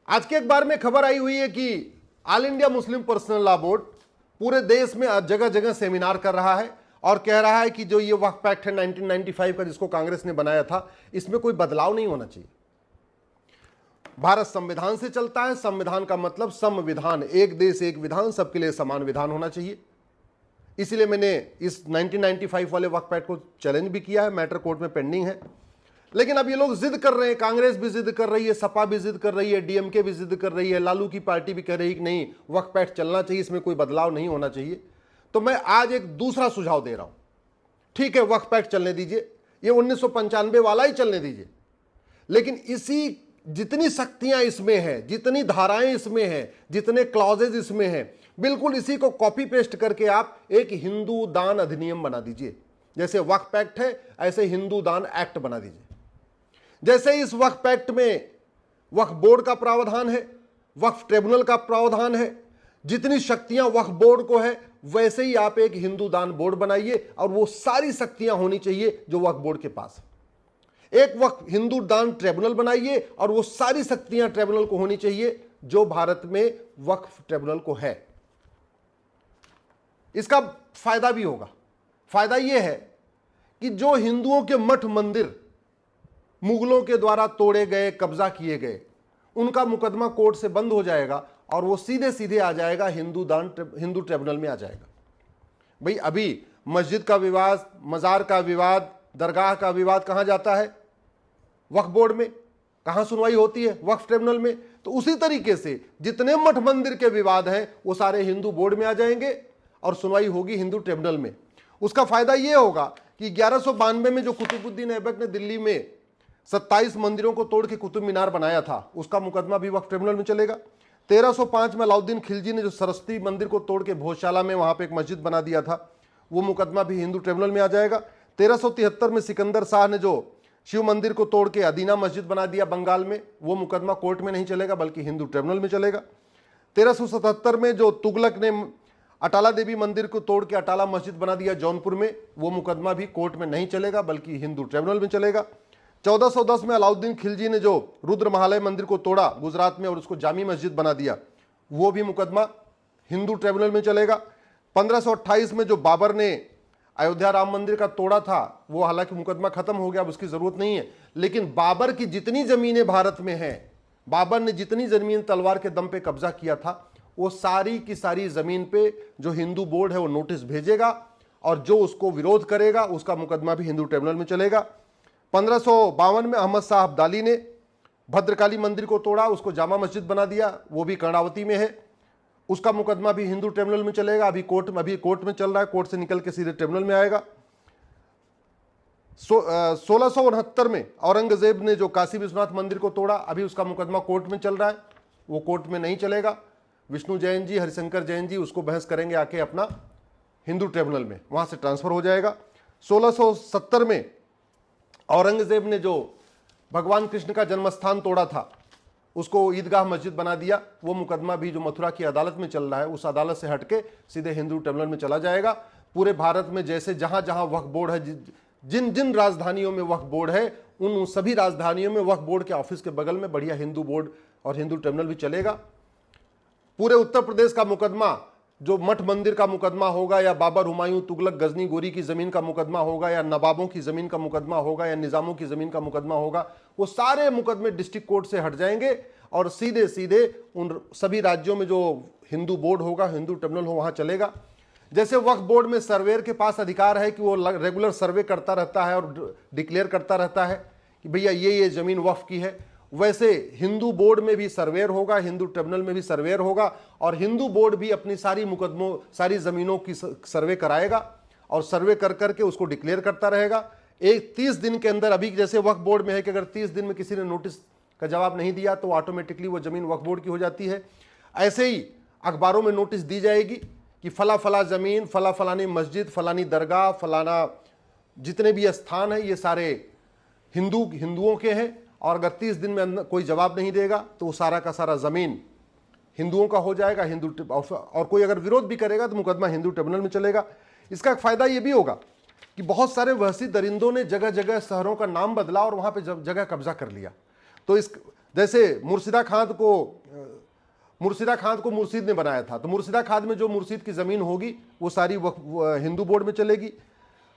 आज के अखबार में खबर आई हुई है कि all India Muslim personal law board पूरे देश में जगह जगह सेमिनार कर रहा है और कह रहा है कि जो ये वक्फ एक्ट है 1995 का, जिसको कांग्रेस ने बनाया था, इसमें कोई बदलाव नहीं होना चाहिए। भारत संविधान से चलता है, संविधान का मतलब संविधान, एक देश एक विधान, सबके लिए समान विधान होना चाहिए। इसलिए मैंने इस 1995 वाले वक्फ एक्ट को चैलेंज भी किया है, मैटर कोर्ट में पेंडिंग है। लेकिन अब ये लोग जिद कर रहे हैं, कांग्रेस भी जिद कर रही है, सपा भी जिद कर रही है, डीएमके भी जिद कर रही है, लालू की पार्टी भी कह रही है कि नहीं, वक्फ एक्ट चलना चाहिए, इसमें कोई बदलाव नहीं होना चाहिए। तो मैं आज एक दूसरा सुझाव दे रहा हूं। ठीक है, वक्फ एक्ट चलने दीजिए, ये 1995 वाला ही चलने दीजिए, लेकिन इसी जितनी शक्तियां इसमें हैं, जितनी धाराएं इसमें हैं, जितने क्लॉजेज इसमें हैं, बिल्कुल इसी को कॉपी पेस्ट करके आप एक हिंदू दान अधिनियम बना दीजिए। जैसे वक्फ एक्ट है, ऐसे हिंदू दान एक्ट बना दीजिए। जैसे इस वक्फ एक्ट में वक्फ बोर्ड का प्रावधान है, वक्फ ट्रिब्यूनल का प्रावधान है, जितनी शक्तियां वक्फ बोर्ड को है, वैसे ही आप एक हिंदू दान बोर्ड बनाइए और वो सारी शक्तियां होनी चाहिए जो वक्फ बोर्ड के पास है। एक वक्फ हिंदू दान ट्रिब्यूनल बनाइए और वो सारी शक्तियां ट्रिब्यूनल को होनी चाहिए जो भारत में वक्फ ट्रिब्यूनल को है। इसका फायदा भी होगा। फायदा यह है कि जो हिंदुओं के मठ मंदिर मुगलों के द्वारा तोड़े गए, कब्जा किए गए, उनका मुकदमा कोर्ट से बंद हो जाएगा और वो सीधे सीधे आ जाएगा हिंदू ट्रिब्यूनल में आ जाएगा। भाई अभी मस्जिद का विवाद, मजार का विवाद, दरगाह का विवाद कहां जाता है? वक्फ बोर्ड में। कहां सुनवाई होती है? वक्फ ट्रिब्यूनल में। तो उसी तरीके से जितने मठ मंदिर के विवाद हैं वो सारे हिंदू बोर्ड में आ जाएंगे और सुनवाई होगी हिंदू ट्रिब्यूनल में। उसका फायदा यह होगा कि 1192 में जो कुतुबुद्दीन ऐबक ने दिल्ली में 27 मंदिरों को तोड़ के कुतुब मीनार बनाया था, उसका मुकदमा भी वक्फ ट्रिब्यूनल में चलेगा। 1305 में अलाउद्दीन खिलजी ने जो सरस्वती मंदिर को तोड़ के भोजशाला में वहां पे एक मस्जिद बना दिया था, वो मुकदमा भी हिंदू ट्रिब्यूनल में आ जाएगा। 1373 में सिकंदर शाह ने जो शिव मंदिर को तोड़ के अदीना मस्जिद बना दिया बंगाल में, वो मुकदमा कोर्ट में नहीं चलेगा बल्कि हिंदू ट्रिब्यूनल में चलेगा। 1377 में जो तुगलक ने अटाला देवी मंदिर को तोड़ के अटाला मस्जिद बना दिया जौनपुर में, वो मुकदमा भी कोर्ट में नहीं चलेगा बल्कि हिंदू ट्रिब्यूनल में चलेगा। 1410 में अलाउद्दीन खिलजी ने जो रुद्र महालय मंदिर को तोड़ा गुजरात में और उसको जामी मस्जिद बना दिया, वो भी मुकदमा हिंदू ट्रिब्यूनल में चलेगा। 1528 में जो बाबर ने अयोध्या राम मंदिर का तोड़ा था, वो हालांकि मुकदमा खत्म हो गया, अब उसकी जरूरत नहीं है, लेकिन बाबर की जितनी जमीनें भारत में हैं, बाबर ने जितनी जमीन तलवार के दम पे कब्जा किया था, वो सारी की सारी जमीन पे जो हिंदू बोर्ड है वो नोटिस भेजेगा और जो उसको विरोध करेगा उसका मुकदमा भी हिंदू ट्रिब्यूनल में चलेगा। 1552 में अहमद शाह अब्दाली ने भद्रकाली मंदिर को तोड़ा, उसको जामा मस्जिद बना दिया, वो भी कर्णावती में है, उसका मुकदमा भी हिंदू ट्रिब्यूनल में चलेगा। अभी कोर्ट में चल रहा है, कोर्ट से निकल के सीधे ट्रिब्यूनल में आएगा। 1669 में औरंगजेब ने जो काशी विश्वनाथ मंदिर को तोड़ा, अभी उसका मुकदमा कोर्ट में चल रहा है, वो कोर्ट में नहीं चलेगा। विष्णु जैन जी, हरिशंकर जैन जी उसको बहस करेंगे आके अपना हिंदू ट्रिब्यूनल में, वहां से ट्रांसफर हो जाएगा। 1670 में औरंगजेब ने जो भगवान कृष्ण का जन्मस्थान तोड़ा था, उसको ईदगाह मस्जिद बना दिया, वो मुकदमा भी जो मथुरा की अदालत में चल रहा है, उस अदालत से हटके सीधे हिंदू ट्रिब्यूनल में चला जाएगा। पूरे भारत में जैसे जहां जहां वक्फ बोर्ड है, जिन जिन राजधानियों में वक्फ बोर्ड है, उन सभी राजधानियों में वक्फ बोर्ड के ऑफिस के बगल में बढ़िया हिंदू बोर्ड और हिंदू ट्रिब्यूनल भी चलेगा। पूरे उत्तर प्रदेश का मुकदमा, जो मठ मंदिर का मुकदमा होगा या बाबर, हुमायूं, तुगलक, गजनी, गोरी की जमीन का मुकदमा होगा या नवाबों की जमीन का मुकदमा होगा या निजामों की जमीन का मुकदमा होगा, वो सारे मुकदमे डिस्ट्रिक्ट कोर्ट से हट जाएंगे और सीधे सीधे उन सभी राज्यों में जो हिंदू बोर्ड होगा, हिंदू ट्रिब्यूनल हो, वहां चलेगा। जैसे वक्फ बोर्ड में सर्वेयर के पास अधिकार है कि वो रेगुलर सर्वे करता रहता है और डिक्लेयर करता रहता है कि भैया ये जमीन वक्फ की है, वैसे हिंदू बोर्ड में भी सर्वेयर होगा, हिंदू ट्रिब्यूनल में भी सर्वेयर होगा और हिंदू बोर्ड भी अपनी सारी मुकदमों, सारी जमीनों की सर्वे कराएगा और सर्वे कर करके उसको डिक्लेयर करता रहेगा। एक 30 दिन के अंदर, अभी जैसे वक्फ बोर्ड में है कि अगर 30 दिन में किसी ने नोटिस का जवाब नहीं दिया तो ऑटोमेटिकली वो जमीन वक्फ बोर्ड की हो जाती है। ऐसे ही अखबारों में नोटिस दी जाएगी कि फला फला जमीन, फला फलानी मस्जिद, फलानी दरगाह, फलाना जितने भी स्थान है, ये सारे हिंदुओं के हैं और अगर 30 दिन में कोई जवाब नहीं देगा तो वो सारा का सारा जमीन हिंदुओं का हो जाएगा। और कोई अगर विरोध भी करेगा तो मुकदमा हिंदू ट्रिब्यूनल में चलेगा। इसका फायदा ये भी होगा कि बहुत सारे वहशी दरिंदों ने जगह जगह शहरों का नाम बदला और वहां पे जगह कब्जा कर लिया। तो इस जैसे मुर्शिदा खाद को मुर्शीद ने बनाया था, तो मुर्शिदा खाद में जो मुर्शीद की जमीन होगी वो सारी हिंदू बोर्ड में चलेगी।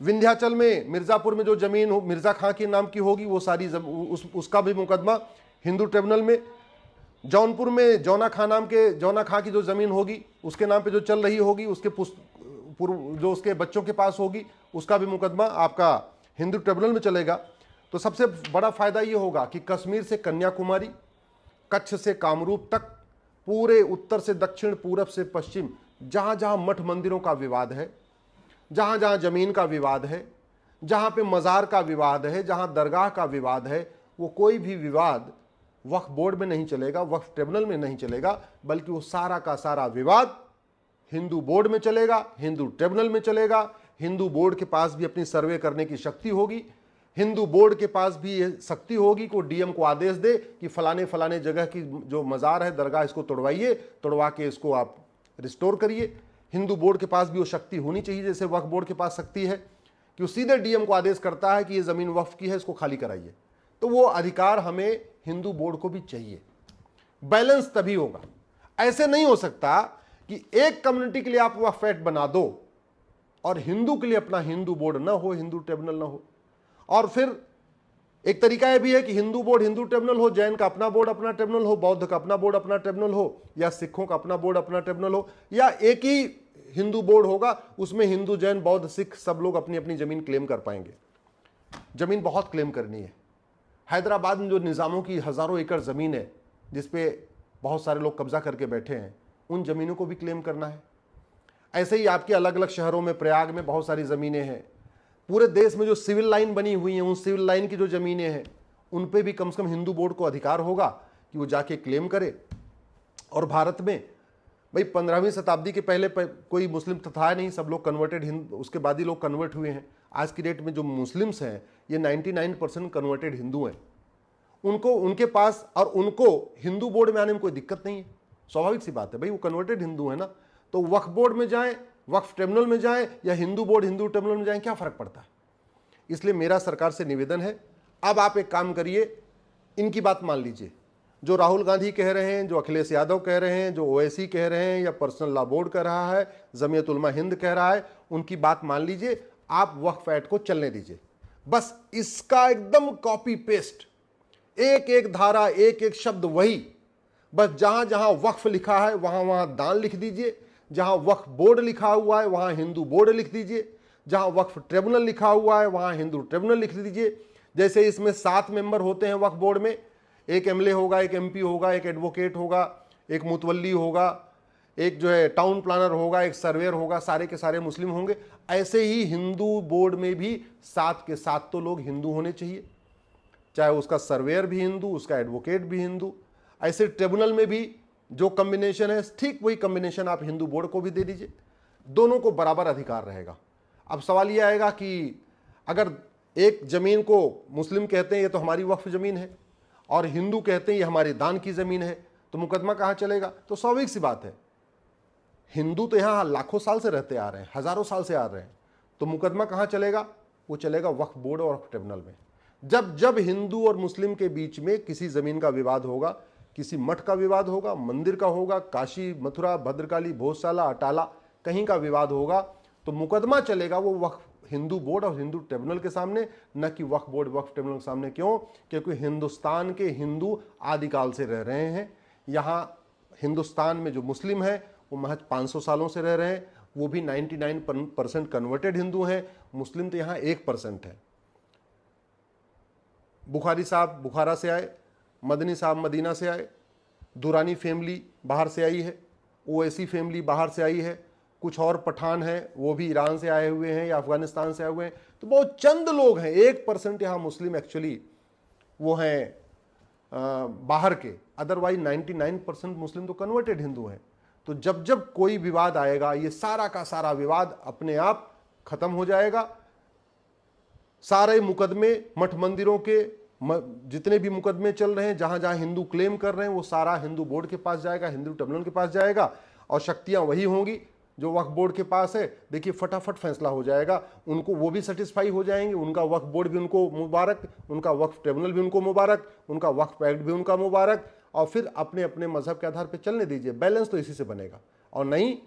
विंध्याचल में, मिर्जापुर में जो जमीन हो मिर्जा खां के नाम की होगी वो सारी उसका भी मुकदमा हिंदू ट्रिब्यूनल में। जौनपुर में जौना खां की जो जमीन होगी उसके नाम पे जो चल रही होगी, उसके जो उसके बच्चों के पास होगी, उसका भी मुकदमा आपका हिंदू ट्रिब्यूनल में चलेगा। तो सबसे बड़ा फायदा ये होगा कि कश्मीर से कन्याकुमारी, कच्छ से कामरूप तक, पूरे उत्तर से दक्षिण, पूरब से पश्चिम, जहां जहां मठ मंदिरों का विवाद है, जहां जहां जमीन का विवाद है, जहां पे मजार का विवाद है, जहां दरगाह का विवाद है, वो कोई भी विवाद वक्फ बोर्ड में नहीं चलेगा, वक्फ ट्रिब्यूनल में नहीं चलेगा, बल्कि वो सारा का सारा विवाद हिंदू बोर्ड में चलेगा, हिंदू ट्रिब्यूनल में चलेगा। हिंदू बोर्ड के पास भी अपनी सर्वे करने की शक्ति होगी। हिंदू बोर्ड के पास भी ये शक्ति होगी कि डीएम को आदेश दे कि फलाने फलाने जगह की जो मजार है, दरगाह, इसको तोड़वाइए, तोड़वा के इसको आप रिस्टोर करिए। हिंदू बोर्ड के पास भी वो शक्ति होनी चाहिए, जैसे वक्फ बोर्ड के पास शक्ति है कि वो सीधे डीएम को आदेश करता है कि ये ज़मीन वक्फ की है, इसको खाली कराइए। तो वो अधिकार हमें हिंदू बोर्ड को भी चाहिए। बैलेंस तभी होगा। ऐसे नहीं हो सकता कि एक कम्युनिटी के लिए आप वक्फ एक्ट बना दो और हिंदू के लिए अपना हिंदू बोर्ड ना हो, हिंदू ट्रिब्यूनल ना हो। और फिर एक तरीका यह भी है कि हिंदू बोर्ड हिंदू ट्रिब्यूनल हो, जैन का अपना बोर्ड अपना ट्रिब्यूनल हो, बौद्ध का अपना बोर्ड अपना ट्रिब्यूनल हो, या सिखों का अपना बोर्ड अपना ट्रिब्यूनल हो, या एक ही हिंदू बोर्ड होगा, उसमें हिंदू, जैन, बौद्ध, सिख सब लोग अपनी अपनी जमीन क्लेम कर पाएंगे। जमीन बहुत क्लेम करनी है। हैदराबाद में जो निज़ामों की हज़ारों एकड़ ज़मीन है जिसपे बहुत सारे लोग कब्जा करके बैठे हैं, उन ज़मीनों को भी क्लेम करना है। ऐसे ही आपके अलग अलग शहरों में, प्रयाग में बहुत सारी ज़मीनें हैं। पूरे देश में जो सिविल लाइन बनी हुई हैं, उन सिविल लाइन की जो ज़मीनें हैं उन पे भी कम से कम हिंदू बोर्ड को अधिकार होगा कि वो जाके क्लेम करे। और भारत में भाई 15वीं शताब्दी के पहले कोई मुस्लिम था नहीं, सब लोग कन्वर्टेड हिंदू, उसके बाद ही लोग कन्वर्ट हुए हैं। आज की डेट में जो मुस्लिम्स हैं ये 99% कन्वर्टेड हिंदू हैं। उनके पास और उनको हिंदू बोर्ड में आने में कोई दिक्कत नहीं है, स्वाभाविक सी बात है भाई, वो कन्वर्टेड हिंदू है ना। तो वक्फ बोर्ड में जाएं, वक्फ ट्रिब्यूनल में जाएं, या हिंदू बोर्ड हिंदू ट्रिब्यूनल में जाएं, क्या फ़र्क पड़ता है। इसलिए मेरा सरकार से निवेदन है, अब आप एक काम करिए, इनकी बात मान लीजिए। जो राहुल गांधी कह रहे हैं, जो अखिलेश यादव कह रहे हैं, जो ओवैसी कह रहे हैं, या पर्सनल लॉ बोर्ड कह रहा है, जमीयत उलमा हिंद कह रहा है, उनकी बात मान लीजिए। आप वक्फ एक्ट को चलने दीजिए। बस इसका एकदम कॉपी पेस्ट, एक एक धारा, एक एक शब्द वही। बस जहां जहां वक्फ लिखा है वहां वहां दान लिख दीजिए, जहां वक्फ बोर्ड लिखा हुआ है वहां हिंदू बोर्ड लिख दीजिए, जहां वक्फ ट्रिब्यूनल लिखा हुआ है वहां हिंदू ट्रिब्यूनल लिख दीजिए। जैसे इसमें 7 मेंबर होते हैं वक्फ बोर्ड में, एक एमएलए होगा, एक एमपी होगा, एक एडवोकेट होगा, एक मुतवल्ली होगा, एक जो है टाउन प्लानर होगा, एक सर्वेयर होगा, सारे के सारे मुस्लिम होंगे। ऐसे ही हिंदू बोर्ड में भी 7 के 7 तो लोग हिंदू होने चाहिए, चाहे उसका सर्वेयर भी हिंदू, उसका एडवोकेट भी हिंदू। ऐसे ट्रिब्यूनल में भी जो कम्बिनेशन है ठीक वही कम्बिनेशन आप हिंदू बोर्ड को भी दे दीजिए, दोनों को बराबर अधिकार रहेगा। अब सवाल यह आएगा कि अगर एक जमीन को मुस्लिम कहते हैं ये तो हमारी वक्फ जमीन है, और हिंदू कहते हैं ये हमारी दान की जमीन है, तो मुकदमा कहां चलेगा। तो स्वाभाविक सी बात है, हिंदू तो यहां लाखों साल से रहते आ रहे हैं, हजारों साल से आ रहे हैं, तो मुकदमा कहां चलेगा, वो चलेगा वक्फ बोर्ड और वक्फ ट्रिब्यूनल में। जब जब हिंदू और मुस्लिम के बीच में किसी जमीन का विवाद होगा, किसी मठ का विवाद होगा, मंदिर का होगा, काशी, मथुरा, भद्रकाली, भोजशाला, अटाला, कहीं का विवाद होगा, तो मुकदमा चलेगा वो वक्फ हिंदू बोर्ड और हिंदू ट्रिब्यूनल के सामने, न कि वक्फ बोर्ड वक्फ ट्रिब्यूनल के सामने। क्यों? क्योंकि हिंदुस्तान के हिंदू आदिकाल से रह रहे हैं। यहाँ हिंदुस्तान में जो मुस्लिम है वो महज 500 सालों से रह रहे हैं, वो भी 99% कन्वर्टेड हिंदू हैं। मुस्लिम तो यहाँ 1% है। बुखारी साहब बुखारा से आए, मदनी साहब मदीना से आए, दुरानी फैमिली बाहर से आई है, ओवैसी फैमिली बाहर से आई है, कुछ और पठान हैं वो भी ईरान से आए हुए हैं या अफगानिस्तान से आए हुए हैं। तो बहुत चंद लोग हैं, 1% यहाँ मुस्लिम एक्चुअली वो हैं बाहर के, अदरवाइज 99% मुस्लिम तो कन्वर्टेड हिंदू हैं। तो जब जब कोई विवाद आएगा ये सारा का सारा विवाद अपने आप खत्म हो जाएगा। सारे मुकदमे मठ मंदिरों के जितने भी मुकदमे चल रहे हैं, जहां जहां हिंदू क्लेम कर रहे हैं, वो सारा हिंदू बोर्ड के पास जाएगा, हिंदू ट्रिब्यूनल के पास जाएगा, और शक्तियां वही होंगी। जो वक्फ बोर्ड के पास है, देखिए फटाफट फैसला हो जाएगा, उनको वो भी सेटिस्फाई हो जाएंगे, उनका वक्फ बोर्ड भी उनको मुबारक, उनका वक्फ ट्रिब्यूनल भी उनको मुबारक, उनका वक्फ एक्ट भी उनका मुबारक, और फिर अपने अपने मजहब के आधार पर चलने दीजिए। बैलेंस तो इसी से बनेगा। और नहीं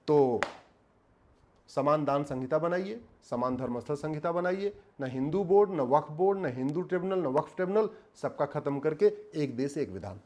तो समान दान संहिता बनाइए, समान धर्मस्थल संहिता बनाइए, न हिंदू बोर्ड, न वक्फ बोर्ड, न हिंदू ट्रिब्यूनल, न वक्फ ट्रिब्यूनल, सबका खत्म करके एक देश एक विधान।